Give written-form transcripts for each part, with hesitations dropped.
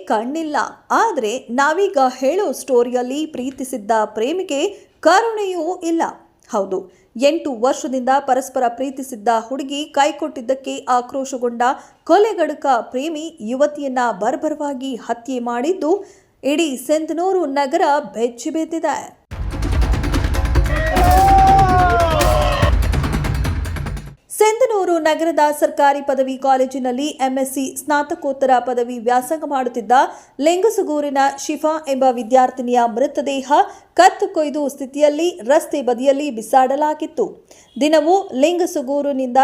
ಕಣ್ಣಿಲ್ಲ. ಆದರೆ ನಾವೀಗ ಹೇಳೋ ಸ್ಟೋರಿಯಲ್ಲಿ ಪ್ರೀತಿಸಿದ್ದ ಪ್ರೇಮಿಗೆ ಕರುಣೆಯೂ ಇಲ್ಲ. ಹೌದು, 8 ವರ್ಷದಿಂದ ಪರಸ್ಪರ ಪ್ರೀತಿಸಿದ್ದ ಹುಡುಗಿ ಕೈಕೊಟ್ಟಿದ್ದಕ್ಕೆ ಆಕ್ರೋಶಗೊಂಡ ಕೊಲೆಗಡುಕ ಪ್ರೇಮಿ ಯುವತಿಯನ್ನ ಬರ್ಬರವಾಗಿ ಹತ್ಯೆ ಮಾಡಿದ್ದು ಇಡೀ ಸಿಂಧನೂರು ನಗರ ಬೆಚ್ಚಿಬಿದ್ದಿದೆ. ಸಿಂಧನೂರು ನಗರದ ಸರ್ಕಾರಿ ಪದವಿ ಕಾಲೇಜಿನಲ್ಲಿ ಎಂಎಸ್ಸಿ ಸ್ನಾತಕೋತ್ತರ ಪದವಿ ವ್ಯಾಸಂಗ ಮಾಡುತ್ತಿದ್ದ ಲಿಂಗಸುಗೂರಿನ ಶಿಫಾ ಎಂಬ ವಿದ್ಯಾರ್ಥಿನಿಯ ಮೃತದೇಹ ಕತ್ತು ಕೊಯ್ದು ಸ್ಥಿತಿಯಲ್ಲಿ ರಸ್ತೆ ಬದಿಯಲ್ಲಿ ಬಿಸಾಡಲಾಗಿತ್ತು. ದಿನವೂ ಲಿಂಗಸುಗೂರಿನಿಂದ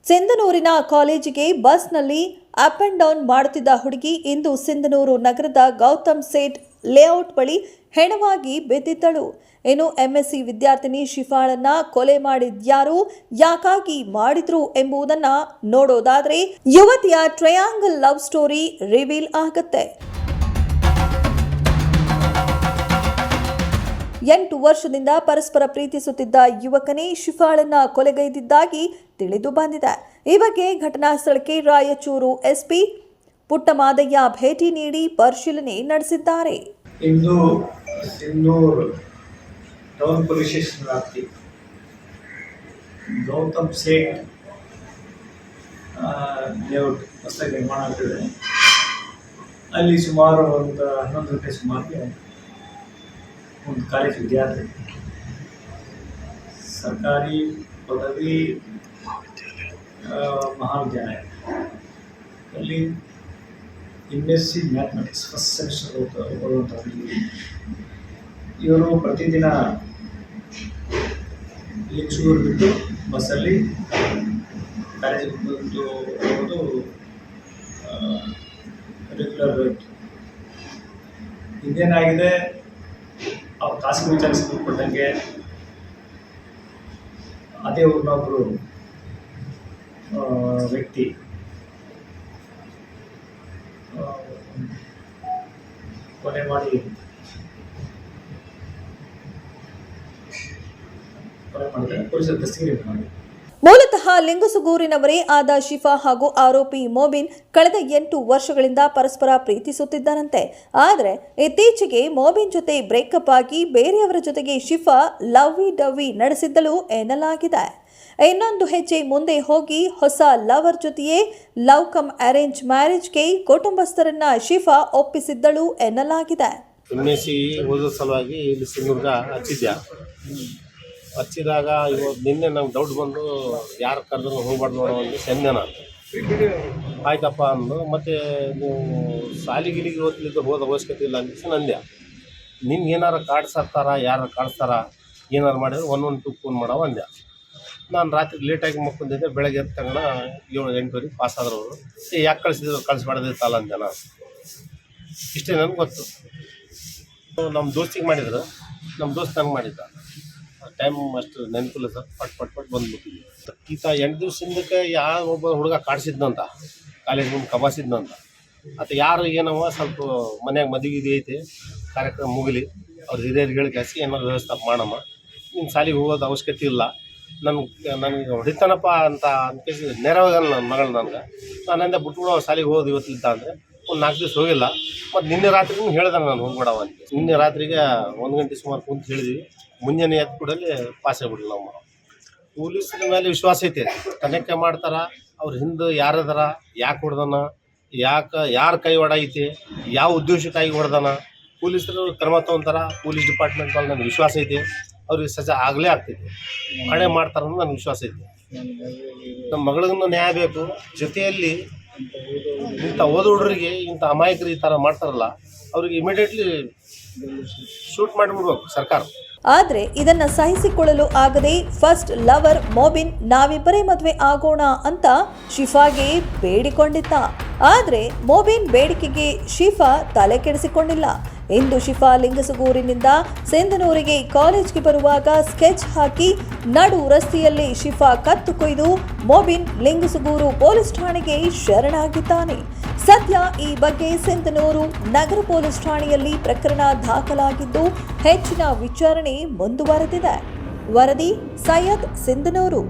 ಸಿಂಧನೂರಿನ ಕಾಲೇಜಿಗೆ ಬಸ್ನಲ್ಲಿ ಅಪ್ ಅಂಡ್ ಡೌನ್ ಮಾಡುತ್ತಿದ್ದ ಹುಡುಗಿ ಇಂದು ಸಿಂಧನೂರು ನಗರದ ಗೌತಮ್ ಸೇಠ್ ಲೇಔಟ್ ಬಳಿ ಹೆಣವಾಗಿ ಬಿದ್ದಿದ್ದಳು. ಇನ್ನು ಎಂಎಸ್ಸಿ ವಿದ್ಯಾರ್ಥಿನಿ ಶಿಫಾಳನ್ನ ಕೊಲೆ ಮಾಡಿದ್ಯಾರು, ಯಾಕಾಗಿ ಮಾಡಿದ್ರು ಎಂಬುದನ್ನ ನೋಡೋದಾದ್ರೆ ಯುವತಿಯ ಟ್ರಯಾಂಗಲ್ ಲವ್ ಸ್ಟೋರಿ ರಿವೀಲ್ ಆಗುತ್ತೆ. 8 ವರ್ಷದಿಂದ ಪರಸ್ಪರ ಪ್ರೀತಿಸುತ್ತಿದ್ದ ಯುವಕನೇ ಶಿಫಾಳನ್ನ ಕೊಲೆಗೈದಿದ್ದಾಗಿ ತಿಳಿದು ಬಂದಿದೆ. ಈ ಬಗ್ಗೆ ಘಟನಾ ಸ್ಥಳಕ್ಕೆ ರಾಯಚೂರು ಎಸ್ಪಿ ಪುಟ್ಟಮಾದಯ್ಯ ಭೇಟಿ ನೀಡಿ ಪರಿಶೀಲನೆ ನಡೆಸಿದ್ದಾರೆ. ಇಂದು ಸಿಂಧನೂರು ಟೌನ್ ಪೊಲೀಸ್ ಸ್ಟೇಷನ್ ವ್ಯಾಪ್ತಿ ಗೌತಮ್ ಸೇಠ್ ಲೇಔಟ್ ಹೊಸದಾಗಿ ನಿರ್ಮಾಣ ಆಗ್ತಿದೆ. ಅಲ್ಲಿ ಸುಮಾರು ಒಂದು 11 ಗಂಟೆ ಸುಮಾರಿಗೆ ಒಂದು ಕಾಲೇಜ್ ವಿದ್ಯಾರ್ಥಿ ಸರ್ಕಾರಿ ಪದವಿ ಮಹಾವಿದ್ಯಾಲಯ ಅಲ್ಲಿ ಎಂಎಸ್ಸಿ ಮ್ಯಾಥಮೆಟಿಕ್ಸ್ ಫಸ್ಟ್ ಸೆಮಿಸ್ಟರ್ ಓದುವಂಥದ್ದು. ಇವರು ಪ್ರತಿದಿನ ಲಿಂಗಸುಗೂರು ಬಿಟ್ಟು ಬಸ್ಸಲ್ಲಿ ಕಾಲೇಜಿಗೆ ಬಂದು ಹೋಗೋದು ರೆಗ್ಯುಲರ್ ರೇಟ್. ಇದೇನಾಗಿದೆ, ಅವ್ರ ಖಾಸಗಿ ವಿಚಾರ ಸಂಬಂಧಪಟ್ಟಂಗೆ ಅದೇ ಊರಿನ ಒಬ್ಬರು ವ್ಯಕ್ತಿ ಕೊಲೆ ಮಾಡಿ ಪೊಲೀಸರು ದಸ್ತಗಿರಿ ಮಾಡಿ. ಮೂಲತಃ ಲಿಂಗಸುಗೂರಿನವರೇ ಆದ ಶಿಫಾ ಹಾಗೂ ಆರೋಪಿ ಮೊಬಿನ್ ಕಳೆದ 8 ವರ್ಷಗಳಿಂದ ಪರಸ್ಪರ ಪ್ರೀತಿಸುತ್ತಿದ್ದರಂತೆ. ಆದರೆ ಇತ್ತೀಚೆಗೆ ಮೊಬಿನ್ ಜೊತೆ ಬ್ರೇಕಪ್ ಆಗಿ ಬೇರೆಯವರ ಜೊತೆಗೆ ಶಿಫಾ ಲವ್ವಿ ಡವ್ವಿ ನಡೆಸಿದ್ದಳು ಎನ್ನಲಾಗಿದೆ. ಇನ್ನೊಂದು ಹೆಜ್ಜೆ ಮುಂದೆ ಹೋಗಿ ಹೊಸ ಲವರ್ ಜೊತೆಯೇ ಲವ್ ಕಮ್ ಅರೇಂಜ್ ಮ್ಯಾರೇಜ್ಗೆ ಕುಟುಂಬಸ್ಥರನ್ನ ಶಿಫಾ ಒಪ್ಪಿಸಿದ್ದಳು ಎನ್ನಲಾಗಿದೆ. ಎಂಎಸ್ಸಿ ಓದೋ ಸಲುವಾಗಿ ಇಲ್ಲಿ ಸಿಂಧನೂರ್ಗ ಹಚ್ಚಿದಾಗ ಇವತ್ತು ನಿನ್ನೆ ನಮ್ಗೆ ಡೌಟ್ ಬಂದು ಯಾರು ಕರೆದ್ರು ಹೋಗ್ಬಾರ್ದು ನೋಡೋ ಒಂದು ಸಂಜನ ಆಯ್ತಪ್ಪ ಅಂದು. ಮತ್ತು ನೀವು ಸಾಲಿಗಿಲಿಗೆ ಓದ್ಲಿದ್ದು ಹೋದ ಅವಶ್ಯಕತೆ ಇಲ್ಲ ಅಂತ ನಂದ್ಯ. ನಿನ್ಗೆ ಏನಾರು ಕಾಡ್ಸಾರ ಯಾರು ಕಾಡಿಸ್ತಾರ ಏನಾರು ಮಾಡಿದ್ರೆ 112 ಫೋನ್ ಮಾಡೋ ಅಂದ್ಯ. ನಾನು ರಾತ್ರಿ ಲೇಟಾಗಿ ಮಕ್ಕೊಂಡಿದ್ದೆ. ಬೆಳಗ್ಗೆ ಎದ್ದ ತಗೊಂಡ 7-8 ಪಾಸ್ ಆದ್ರು ಅವರು. ಯಾಕೆ ಕಳಿಸಿದ್ರು ಕಳಿಸ್ಬಾರ್ದಿತ್ತಲ್ಲ ಅಂದ್ಯಾನ. ಇಷ್ಟೇ ನನಗೆ ಗೊತ್ತು. ನಮ್ಮ ದೋಸ್ತಿಗೆ ಮಾಡಿದ್ರು, ನಮ್ಮ ದೋಸ್ತ್ ನನಗೆ ಮಾಡಿದ್ದ. ಟೈಮ್ ಅಷ್ಟು ನೆನಪಿಲ್ಲ ಸರ್. ಪಟ್ ಬಂದ್ಬಿಟ್ಟಿದ್ವಿ. ಈತ 8 ದಿವಸದಿಂದಕ್ಕೆ ಯಾವ ಒಬ್ಬ ಹುಡುಗ ಕಾಡಿಸಿದ್ನಂತ, ಕಾಲೇಜ್ ಮುಂದೆ ಕಬಾಸಿದ್ನಂತ. ಅಥವಾ ಯಾರು ಏನವ ಸ್ವಲ್ಪ ಮನ್ಯಾಗ ಮದುವೆ ಐತೆ, ಕಾರ್ಯಕ್ರಮ ಮುಗಲಿ, ಅವ್ರು ಹಿರಿಯರಿಗೆ ಹೇಳಿ ಕಳಿಸಿ ಏನಾದ್ರು ವ್ಯವಸ್ಥೆ ಮಾಡಮ್ಮ, ನಿನ್ನ ಸಾಲಿಗೆ ಹೋಗೋದು ಅವಶ್ಯಕತೆ ಇಲ್ಲ, ನನಗೆ ಹೊಡಿತಾನಪ್ಪ ಅಂತ ಅನ್ಕೇಸಿ ನೆರವಾಗಲ್ಲ ನನ್ನ ಮಗಳು. ನನಗೆ ನಾನಂದೆ ಬಿಟ್ಬಿಡೋ ಸಾಲಿಗೆ ಹೋಗೋದು ಇವತ್ತಿದ್ದ ಅಂದರೆ ಒಂದು 4 ದಿವಸ ಹೋಗಿಲ್ಲ. ಮತ್ತು ನಿನ್ನೆ ರಾತ್ರಿನೂ ಹೇಳ್ದೆ ನಾನು ಹೋಗ್ಬಿಡವ ಅಂತ. ನಿನ್ನೆ ರಾತ್ರಿಗೆ 1 ಗಂಟೆ ಸುಮಾರು ಕುಂತು ಹೇಳಿದ್ವಿ. ಮುಂಜಾನೆ ಎದ್ದು ಕೂಡಲೇ ಪಾಸ್ ಆಗ್ಬಿಡಲ್ಲ ನಾವು. ಪೊಲೀಸರ ಮೇಲೆ ವಿಶ್ವಾಸ ಐತೆ, ತನಿಖೆ ಮಾಡ್ತಾರ. ಅವ್ರ ಹಿಂದೆ ಯಾರದಾರ, ಯಾಕೆ ಹೊಡೆದಾನ, ಯಾರ ಕೈ ಹೊಡೈತಿ, ಯಾವ ಉದ್ದೇಶಕ್ಕಾಗಿ ಹೊಡೆದಾನ, ಪೊಲೀಸರು ಕ್ರಮ ತೊಗೊಂತಾರ. ಪೊಲೀಸ್ ಡಿಪಾರ್ಟ್ಮೆಂಟ್ ಮೇಲೆ ನನಗೆ ವಿಶ್ವಾಸ ಐತೆ. ಅವ್ರಿಗೆ ಸಜಾ ಆಗಲೇ ಆಗ್ತೈತಿ, ಹಣೆ ಮಾಡ್ತಾರ ಅನ್ನೋ ನನಗೆ ವಿಶ್ವಾಸ ಐತಿ. ನಮ್ಮ ಮಗಳಿಗೂ ನ್ಯಾಯ ಬೇಕು. ಜೊತೆಯಲ್ಲಿ ಇಂಥ ಓದ ಹುಡುಗರಿಗೆ, ಇಂಥ ಅಮಾಯಕರು ಈ ಥರ ಮಾಡ್ತಾರಲ್ಲ, ಅವ್ರಿಗೆ ಇಮಿಡಿಯೇಟ್ಲಿ ಶೂಟ್ ಮಾಡಿಬಿಡ್ಬೇಕು ಸರ್ಕಾರ. ಆದರೆ ಇದನ್ನ ಸಹಿಸಿಕೊಳ್ಳಲು ಆಗದೆ ಫಸ್ಟ್ ಲವರ್ ಮೊಬಿನ್ ನಾವಿಬ್ಬರೇ ಮದುವೆ ಆಗೋಣ ಅಂತ ಶಿಫಾಗೆ ಬೇಡಿಕೊಂಡಿದ್ದ. ಆದರೆ ಮೊಬಿನ್ ಬೇಡಿಕೆಗೆ ಶಿಫಾ ತಲೆ ಕೆಡಿಸಿಕೊಂಡಿಲ್ಲ. ಇಂದು ಶಿಫಾ ಲಿಂಗಸುಗೂರಿನಿಂದ ಸಿಂಧನೂರಿಗೆ ಕಾಲೇಜ್ಗೆ ಬರುವಾಗ ಸ್ಕೆಚ್ ಹಾಕಿ ನಡು ರಸ್ತೆಯಲ್ಲಿ ಶಿಫಾ ಕತ್ತು ಕೊಯ್ದು ಮೊಬಿನ್ ಲಿಂಗಸುಗೂರು ಪೊಲೀಸ್ ಠಾಣೆಗೆ ಶರಣಾಗಿದ್ದಾನೆ. ಸದ್ಯ ಈ ಬಗ್ಗೆ ಸಿಂಧನೂರು ನಗರ ಪೊಲೀಸ್ ಠಾಣೆಯಲ್ಲಿ ಪ್ರಕರಣ ದಾಖಲಾಗಿದ್ದು ಹೆಚ್ಚಿನ ವಿಚಾರಣೆ ಮುಂದುವರೆದಿದೆ. ವರದಿ ಸೈಯದ್, ಸಿಂಧನೂರು.